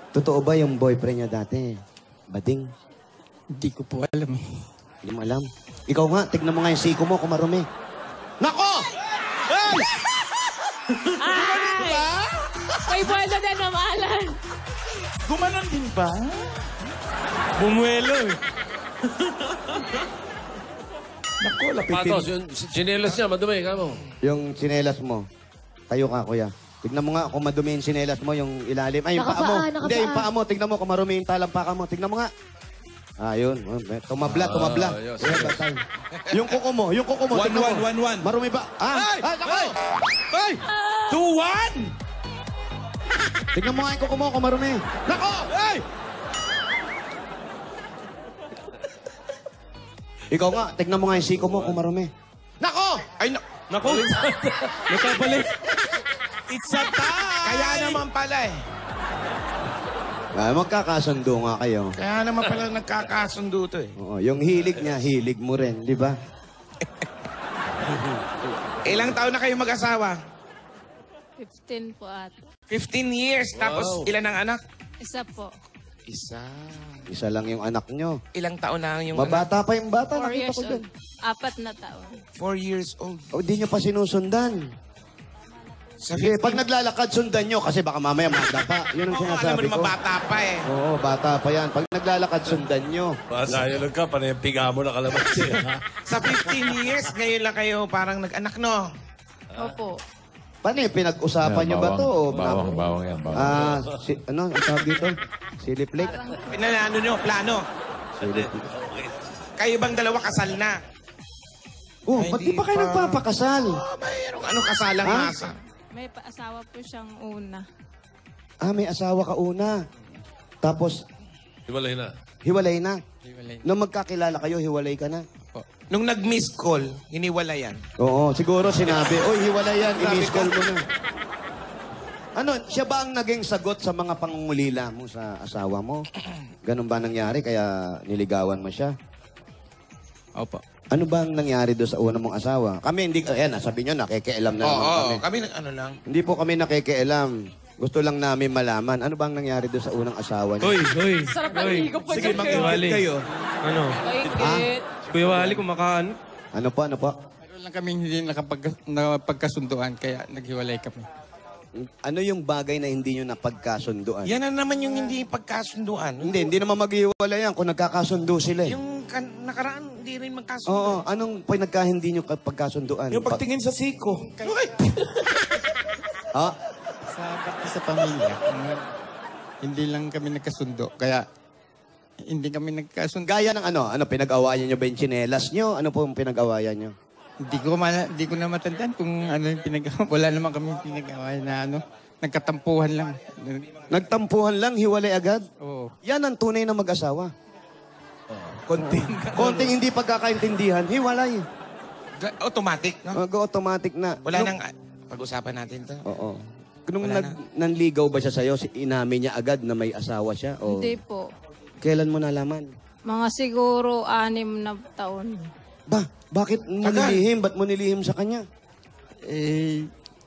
Totoo ba yung boyfriend niya dati? Bading? Hindi ko po alam eh. Hindi mo alam. Ikaw nga, tignan mo nga yung siko mo kung marumi. Nako! May buwelo na namalan. Gumanon din ba? Bumuelo eh. Naku, lapitin. Patos, yung chinelas niya, madumi ka mo. Yung sinelas mo. Tayo ka, kuya. Tignan mo nga kung madumi yung sinelas mo, yung ilalim. Ay, yung paa mo. Nakapaa. Hindi, yung paa mo. Tignan mo kung marumi yung talampakan mo. Tignan mo nga. Ayun. Tumabla. ayos. Kuya, batay. Yung kuko mo. Tignan mo. 1-1. Marumi ba? Ah! Ay, nako! Ay! 2-1! Tignan mo nga yung kuko mo kung marumi. Nako! Ay! Ikaw nga, tignan mo nga yung siko mo kung marumi. Nako! Ay, Naku! Nakabalik. It's a tie! kaya naman pala eh. Magkakasundo nga kayo. Kaya naman pala nagkakasundo to eh. Oo, yung hilig niya, hilig mo rin, di ba? Ilang taon na kayo mag-asawa? 15 po ata. 15 years. Tapos ilan ang anak? Isa po. Isa. Isa lang yung anak nyo. Ilang taon na yung anak? Mabata pa yung bata, 4 nakita years ko dyan. old. 4 na taon. 4 years old. O, di nyo pa sinusundan. Sa Sige, pag naglalakad, sundan nyo kasi baka mamaya bata pa. Yun ang Oo, alam mo sinasabi naman ko. bata pa eh. Oo, bata pa yan. Pag naglalakad, sundan nyo. Sayang ka, panay yung piga mo nakalabas siya. Sa 15 years, ngayon lang kayo parang nag-anak, no? Opo. Paano yung pinag-usapan nyo ba to? O, Bawang yan, bawang. ano, ang tawag dito? Silip Lake? Pinalano nyo, plano. Silip. Kayo bang dalawa kasal na? Oh, ba't di pa kayo nagpapakasal? Mayroong anong kasalang Ha? masa? May asawa po siyang una. Ah, may asawa ka una. Tapos, Hiwalay na. hiwalay na. Hiwalay. Nung magkakilala kayo, hiwalay ka na. Nung nag-miss call, hiniwala yan. Oo, siguro sinabi, oy, hiwalay yan, i-miss call mo na. Ano, siya ba ang naging sagot sa mga pangungulila mo sa asawa mo? Ganun ba nangyari kaya niligawan mo siya? Opo. Ano ba ang nangyari doon sa una mong asawa? Kami hindi, ayan, sabi nyo, nakikialam na naman kami. Kami ano lang. Hindi po kami nakikialam. Gusto lang namin malaman, ano ba ang nangyari doon sa unang asawa niyo? Hoy. Sarap ang higop pa Sige, dyan mag-iwalay kayo. Ano? Kaingit. Si Kuya Wally kumakaano? Ano po, ano po? Meron lang kaming hindi nakapagkasunduan, kaya naghiwalay kami. Ano yung bagay na hindi nyo napagkasunduan? Yan na naman yung hindi pagkasunduan. Hindi naman maghiwalay yan kung nagkakasundo sila eh. Yung nakaraan, hindi rin magkasundo. Oo, anong pinagka hindi nyo pagkasunduan? Yung pagtingin sa siko. Ah, Sa pamilya, hindi lang kami nagkasundo, kaya hindi kami nagkasundo. gaya ng ano? Ano, pinag-awayan nyo ba yung tsinelas nyo? Ano po yung pinag-awayan nyo? Hindi ko na matandaan kung ano yung wala naman kami pinag-awayan na ano, nagkatampuhan lang. Nagtampuhan lang, hiwalay agad? Oo. Yan ang tunay na mag-asawa. Konting hindi pagkakaintindihan, hiwalay. Automatic, no? Mag-automatic na. Wala nang pag-usapan natin to. Oo. Nung Wala na. nanligaw ba siya sa'yo, inamin niya agad na may asawa siya? O Hindi po. kailan mo nalaman? Mga siguro 6 na taon. Bakit mo nilihim? Ba't mo nilihim sa kanya?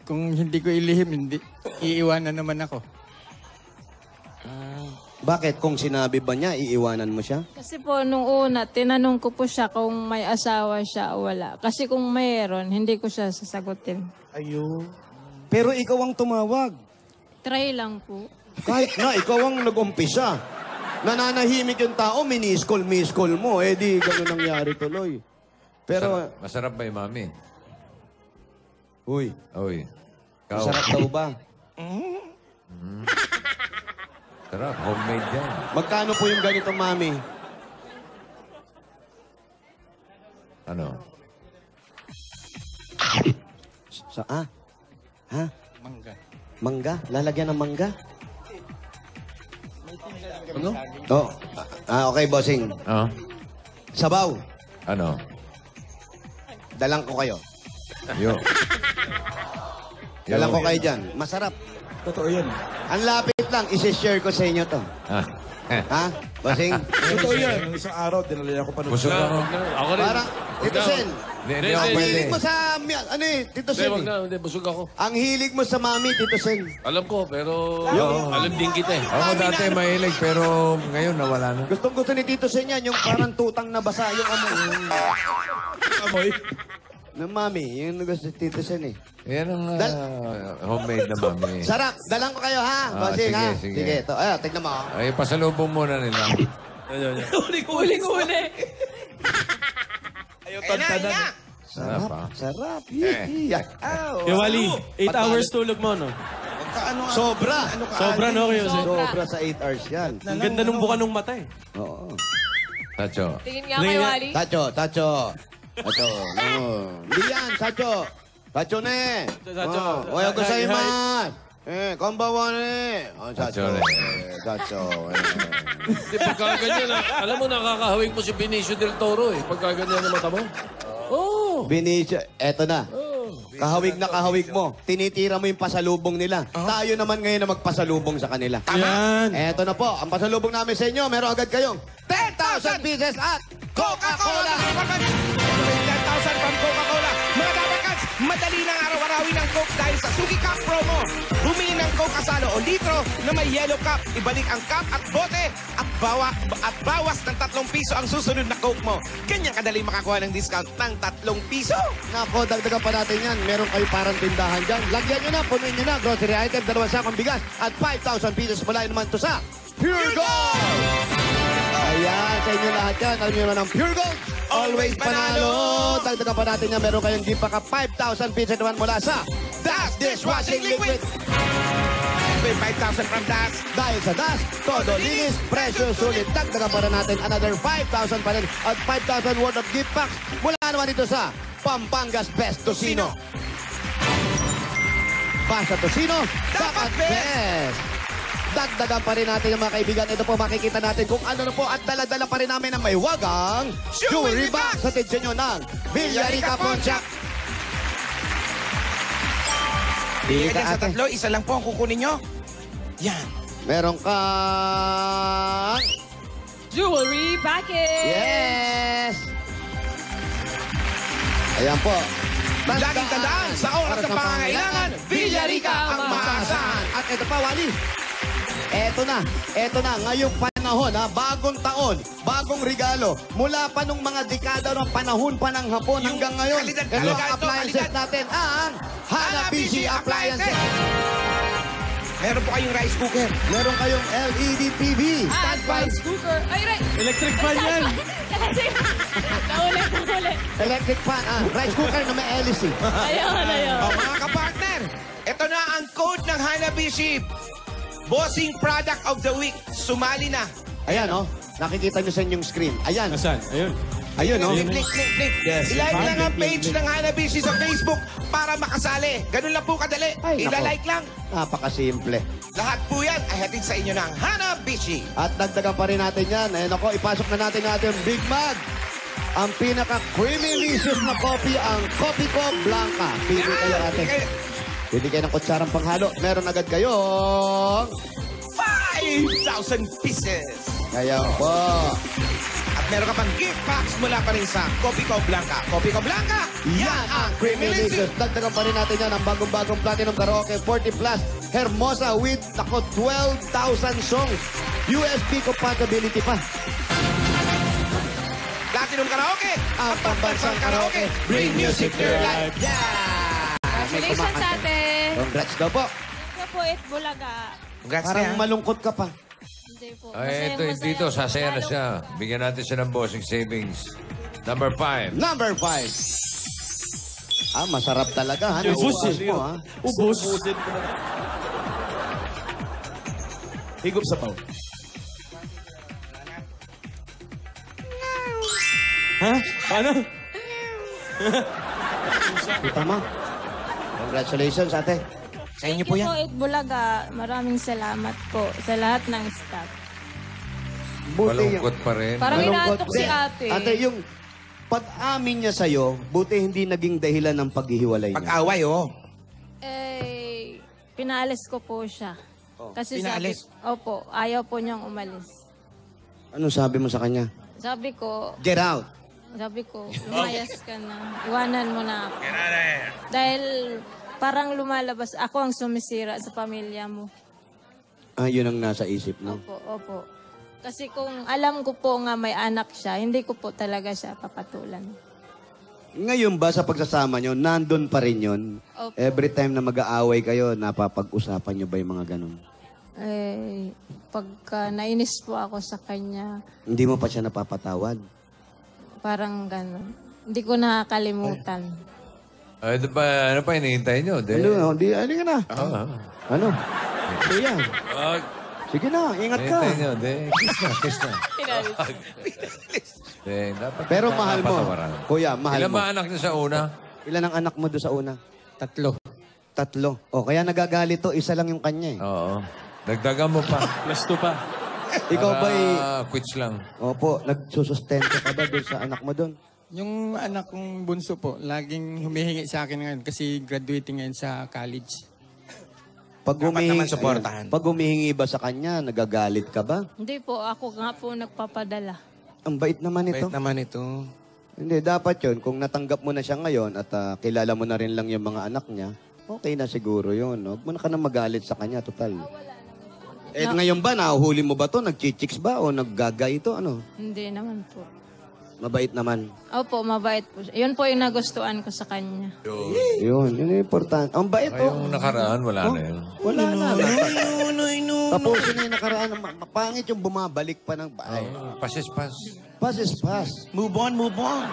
Kung hindi ko ilihim, iiwanan naman ako. Bakit? Kung sinabi ba niya, iiwanan mo siya? Kasi po, nung una, tinanong ko po siya kung may asawa siya o wala. Kasi kung mayroon, hindi ko siya sasagutin. Pero ikaw ang tumawag. Try lang po. Kahit na, ikaw ang nag-umpisa. Nananahimik yung tao, miss call mo. Eh di, gano'n nangyari tuloy. Pero, Masarap ba yung mami? uy, Uy. Ikaw. masarap daw ba? Sarap. Homemade yan. Magkano po yung ganito, mami? Ano? Ha? Mangga. Mangga? Lalagyan ng mangga? Ano? Oh. Okay, bossing. Oh? Sabaw. Ano? Dalang ko kayo. Yo. Dalang ko kayo dyan. Masarap. Totoo yan. Ang lapit lang, isi-share ko sa inyo to. Ah. Ha? Bossing? Totoo yan. Nung isang araw, dinala ko pa nung... Busog ako. Ako rin. Parang, Tito Sen, Hindi ako ang pwede. hilig mo sa... Ano eh, Tito Hindi, Sen wag eh. na. Hindi, busog ako. Ang hilig mo sa mami, Tito Sen. Alam ko, pero alam din kita eh. Ako dati mahilig pero ngayon nawala na. Gustong gusto ni Tito Sen yan, yung parang tutang na basa yung amoy. Amoy. Ng mami, yung gusto ni Tito Sen eh. Yan ang homemade na mami. Sarap, dalang ko kayo ha, bossing sige, ha. sige. Sige, ito. Tignan mo. Ay, pasalubong muna nila. Huling-huli. Ayaw Ayun na, ayun na. Sarap, ah. Sarap. Kuya Wally, 8 hours tulog mo, no? Sobra. Sobra, no, Kuya Jose? Sobra sa 8 hours yan. Ang ganda nung buka nung mata, eh. Oo. Tacho. Tingin nga kay Wally. Tacho. Tacho. No. Hindi yan, Tacho. Tacho ne. Tacho. Oya ko sa Hi, hi. iman. Konbawa ne. Tacho Tacho. ne. Tacho. Hindi, pagka ganyan, alam mo, nakakahawig mo si Benicio del Toro eh. Pagka ganyan ang mata mo. Oh. Benicio, eto na. Kahawig na kahawig mo. Tinitira mo yung pasalubong nila. Tayo naman ngayon na magpasalubong sa kanila. Yan. Eto na po, ang pasalubong namin sa inyo, meron agad kayong 10,000 pieces at Coca-Cola! 10,000 from Coca-Cola. Mga Dabarkats, madali ng araw-arawin ng Coke dahil sa Sugi Cup promo. Bumili ng Coke kasalo o litro na may yellow cup. Ibalik ang cup at bote at bawas ng 3 piso ang susunod na Coke mo. Ganyan kadali makakuha ng discount ng 3 piso. Nako, dagdagan pa natin yan. Meron kayo parang tindahan dyan. Lagyan nyo na, punuin nyo na. Grocery item, 2 sakong bigas at 5,000 pesos mula naman to sa Pure Gold! Ayan, sa inyo lahat yan. Alam nyo naman ang Pure Gold. Always panalo! Dagdagan pa natin yan. Meron kayong gift pa 5,000 pesos naman mula sa Das Dishwashing Liquid. May 5,000 from Das. Dahil sa Das, todo linis, presyo sulit. Dagdagan pa na natin another 5,000 pa rin at 5,000 worth of gift packs mula naman dito sa Pampangas Best Tocino. Basta Tocino, dapat best. Dagdagan pa rin natin yung mga kaibigan. Ito po, makikita natin kung ano na po at dala-dala pa rin namin ang may wagang jewelry box sa tidya nyo ng Villarica Pontiac. Pili ka sa tatlo, isa lang po ang kukunin nyo. Yan. Meron kang... Jewelry package! Yes! Ayan po. Laging tandaan, sa oras ng pangangailangan, Villarica ang maasahan. At ito pa, Wally. Eto na, ngayong panahon, ha, bagong taon, bagong regalo. Mula pa nung mga dekada ng panahon pa ng Hapon hanggang ngayon. Ito ang appliances natin, ang Hanabishi Appliances. Meron po kayong rice cooker. Meron kayong LED TV. Standby cooker. Ay, Electric fan yan. Naulit. Electric fan, rice cooker na may hélice. Ayun. O mga kapartner, ito na ang code ng Hanabishi. Bossing Product of the Week. Sumali na. Ayan, oh. Nakikita nyo sa inyong screen. Ayan. Nasaan? Ayun. Ayun, oh. Click. Yes. I-like lang ang page ng Hanabishi sa Facebook para makasali. Ganun lang po kadali. Ay, nako. I-like lang. Napakasimple. Lahat po yan ay hatid sa inyo ng Hanabishi. At dagdagan pa rin natin yan. Ayun ako, ipasok na natin natin yung Big Mag. Ang pinaka-creamy-licious na coffee, ang Coffee Co Blanca. Pili kayo ate. Pili kayo ng kutsarang panghalo. Meron agad kayong... 5,000 pieces. Kaya po. At meron ka pang gift packs mula pa rin sa Coffee Co Blanca. Coffee Co Blanca, yan ang creamy-licious. Dagdagan pa rin natin yan ang bagong-bagong Platinum Karaoke 40 Plus Hermosa with 12,000 songs. USB compatibility pa. Platinum Karaoke, Ang pambansang karaoke. Bring music to your life. Yeah! Congratulations sa atin. Congrats daw po. Ito po, Bulaga. Congrats Parang na. malungkot ka pa. Hindi po. Ay, ito, dito, sasaya na siya. Bigyan natin siya ng bossing savings. Number 5. Number 5. Masarap talaga, ha? Ubus Nauubos eh. mo, ha? Ubus. Higop sa pao. Ha? Paano? Kita mo? Congratulations, ate. Sa inyo Thank po you yan. po, Bulaga. Maraming salamat po sa lahat ng staff. Malungkot pa rin. Parang Malungkot. inaantok si ate. Ate, yung pag-amin niya sa'yo, buti hindi naging dahilan ng paghihiwalay niya. Pag-away, oh. Pinaalis ko po siya. Kasi pinaalis? opo, ayaw po niyang umalis. Ano sabi mo sa kanya? Sabi ko, Get out. lumayas ka na. Iwanan mo na ako. Dahil parang lumalabas, ako ang sumisira sa pamilya mo. Yun ang nasa isip mo. Opo. Kasi kung alam ko po nga may anak siya, hindi ko po talaga siya papatulan. Ngayon ba sa pagsasama nyo, nandun pa rin yun? Opo. Every time na mag-aaway kayo, napapag-usapan nyo ba yung mga ganun? Pagka nainis po ako sa kanya, Hindi mo pa siya napapatawad? parang gano'n. Hindi ko nakakalimutan. Ay, ano pa hinihintay nyo? Ano ka na. Ano? Kuya, sige na, ingat ka. Hinihintay nyo. Kiss na. Dapat Pero mahal mo. patawaran. Kuya, mahal Ilan mo. ba anak niya sa una? Ilan ang anak mo doon sa una? 3. 3. O, kaya nagagalit to, isa lang yung kanya eh. Oo. Dagdagan mo pa. Plus 2 pa. Ikaw ba Quits lang. Opo, nagsusustento ka ba doon sa anak mo doon? Yung anak kong bunso po, laging humihingi sa akin ngayon kasi graduating ngayon sa college. Pag Dapat naman suportahan. Pag humihingi ba sa kanya, nagagalit ka ba? Hindi po, ako nga po nagpapadala. Ang bait naman ito. Bait naman ito. Hindi, dapat yun. Kung natanggap mo na siya ngayon at kilala mo na rin lang yung mga anak niya, okay na siguro yun. Huwag mo na ka na magalit sa kanya, total. Ngayon ba, nahuhuli mo ba to? Nag-chichicks ba o naggagay ito? Ano? Hindi naman po. Mabait naman. Opo, mabait po siya. Yun po yung nagustuhan ko sa kanya. Yun yung important. Ang bait Ay, oh. yung nakaraan, wala na yun. Wala na. Tapusin na yung nakaraan. Mapangit yung bumabalik pa ng bahay. Pasis-pas. Pass is pass. Move on. Move on.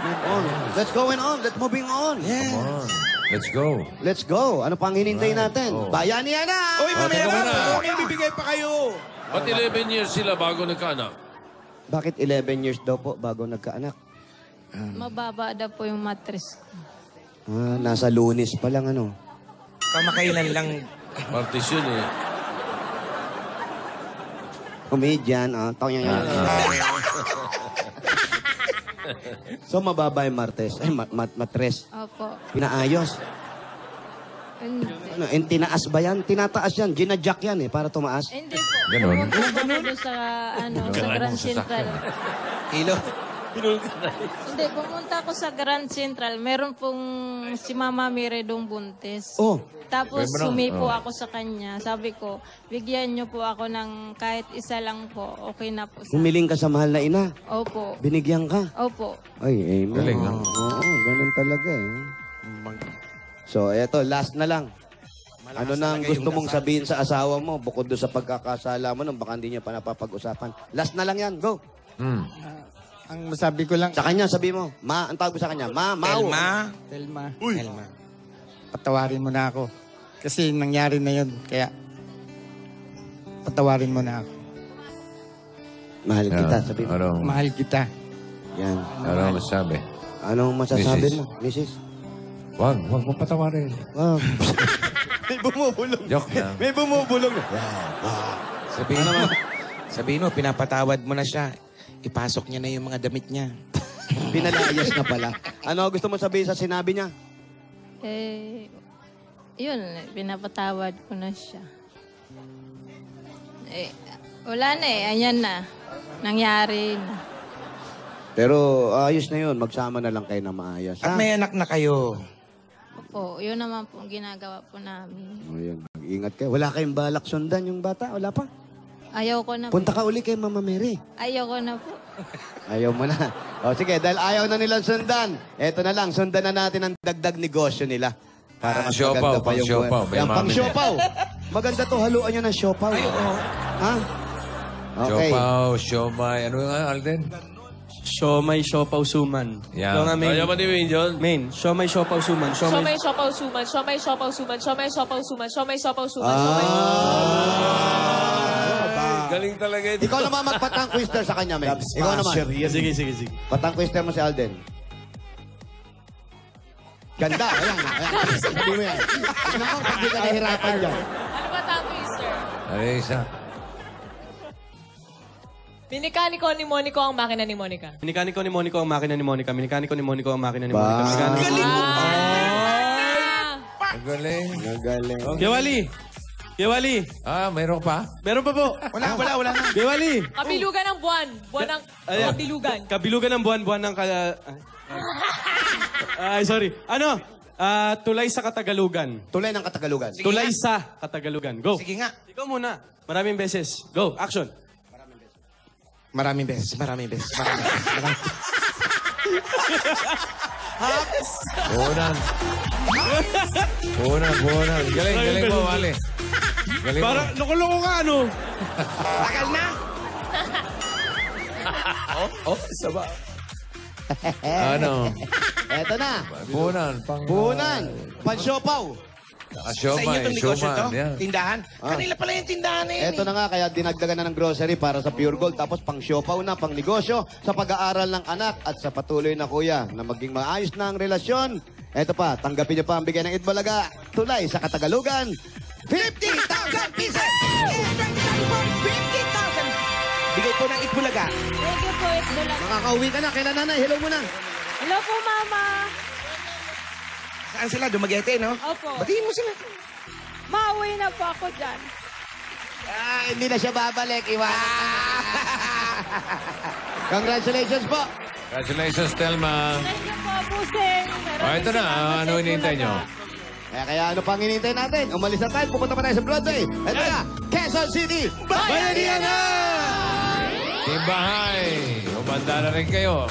Let's going on. Let's moving on. Come on. Let's go. Let's go. Ano pang hinintay natin? Oh. Bayanihan na! Uy, mamaya teka na! muna. May bibigay pa kayo. Ba't 11 years sila bago nagkaanak? Bakit 11 years daw po bago nagkaanak? Mababa daw po yung mattress ko. Nasa Lunes pa lang, ano. Kamakailan lang. Martis yun eh. Comedian, So, mababa yung Martes. Ay, Matres. Opo. Pinaayos. Hindi. Ano, tinaas ba yan? Tinataas yan. Ginajack yan eh, para tumaas. Hindi po. Ganon. Pumunta po ako doon sa, sa Grand Central. Kilo. Hindi, pumunta ako sa Grand Central. Meron pong si Mama Mire dong buntis. Oh. Tapos Pwede ba? sumipo Oh. ako sa kanya. Sabi ko, bigyan niyo po ako ng kahit isa lang po. Okay na po. Humiling ka sa mahal na ina. Opo. Binigyan ka. Opo. Ay, amen. Galing, ha? Oo, ganun talaga eh. So, eto, last na lang. Ano na ang gusto mong sabihin sa asawa mo bukod doon sa pagkakasala mo nung baka hindi niya pa napapag-usapan? Last na lang yan, go. Ang masabi ko lang, Sa kanya, sabi mo, ang tawag mo sa kanya, Mau. Telma. Patawarin mo na ako. Kasi nangyari na yun. Kaya, patawarin mo na ako. Mahal kita, sabi mo. Anong, Mahal kita. Yan. anong masasabi? Anong masasabi Mrs. mo, Mrs.? Wag mo patawarin. Wow. May bumubulong. Joke lang. May bumubulong. Sabihin mo, pinapatawad mo na siya. Ipasok niya na yung mga damit niya. Pinalayas na pala. Ano gusto mo sabihin sa sinabi niya? Yun, pinapatawad ko na siya. Wala na Ayan na. Nangyari na. Pero ayos na yun. Magsama na lang kayo na maayos. At may anak na kayo. Opo, yun naman po ang ginagawa po namin. Ayan, mag-ingat kayo. Wala kayong balak sundan yung bata? Wala pa? Ayaw ko na po. Punta ka uli kay Mama Mary. Ayaw ko na po. Ayaw mo na. O sige, dahil ayaw na nilang sundan, eto na lang, sundan na natin ang dagdag negosyo nila. Para mas siopaw, maganda pa yung pang-siopaw. buwan. May Yan, mami pang siopaw. Maganda to, haluan nyo ng siopaw. Ha? Okay. Siopaw, siomay. Ano nga, Alden? Siomay, siopaw, suman. Yan. Ito nga main. Kaya matiwin yun. Main, siomay, siopaw, suman. Siomay, siopaw, suman. Siomay, siopaw, suman. Siomay, siopaw, suman. Siomay, siopaw, suman. Galing talaga ito. Ikaw naman magpatang twister sa kanya, men. Ikaw naman. Sige. Patang twister mo si Alden. Ganda. Ayan. Sabi mo yan. Tignan mo, pag di ka nahirapan dyan. Ano ba tawag, mister? Ano yung isa? Minikaniko ni Monico ang makina ni Monica. Minikaniko ni Monico ang makina ni Monica. Minikaniko ni Monico ang makina ni Monica. Galing mo. Ang galing. Nagaling. Kuya Wally. Mayroon pa? Meron pa po. Wala na. Kuya Wally. Kabilugan ng buwan. Buwan ng kabilugan. Kabilugan ng buwan ng sorry. Ano? Tulay sa Katagalugan. Tulay ng Katagalugan. Tulay sa Katagalugan. Go. Sige nga. Ikaw muna. Maraming beses. Go. Action. Maraming beses. Buonan. Galing mo, Wally. Galing mo. Parang nakuloko ka, ano? Takal na. Saba. Ano? Eto na. Buonan. Buhunan. Pansiopaw. Sa inyo itong negosyo to? Yan. Tindahan? Kanila pala yung tindahan na yun. Eto na nga, kaya dinagdagan na ng grocery para sa Pure Gold. Tapos pang siopaw na, pang negosyo, sa pag-aaral ng anak at sa patuloy na kuya na maging maayos na ang relasyon. Eto pa, tanggapin niyo pa ang bigay ng Itbalaga. Tulay sa Katagalugan. 50,000 pieces! 50,000! Bigay po ng Itbulaga. Thank you po, Itbulaga. Makakauwi ka na. Kailan nanay? Hello muna. Hello po, Mama. Saan sila? Dumaguete, no? Opo. Batiin mo sila. Mauwi na po ako dyan. Hindi na siya babalik. Congratulations po. Congratulations, Telma. Thank you po, Busing. Ito na. Ano hinihintay nyo? Kaya ano pang hinihintay natin? Umalis na tayo. Pupunta pa tayo sa Broadway. Ito na, Quezon City. Bayanihan na! Team Bahay. Umanda na rin kayo.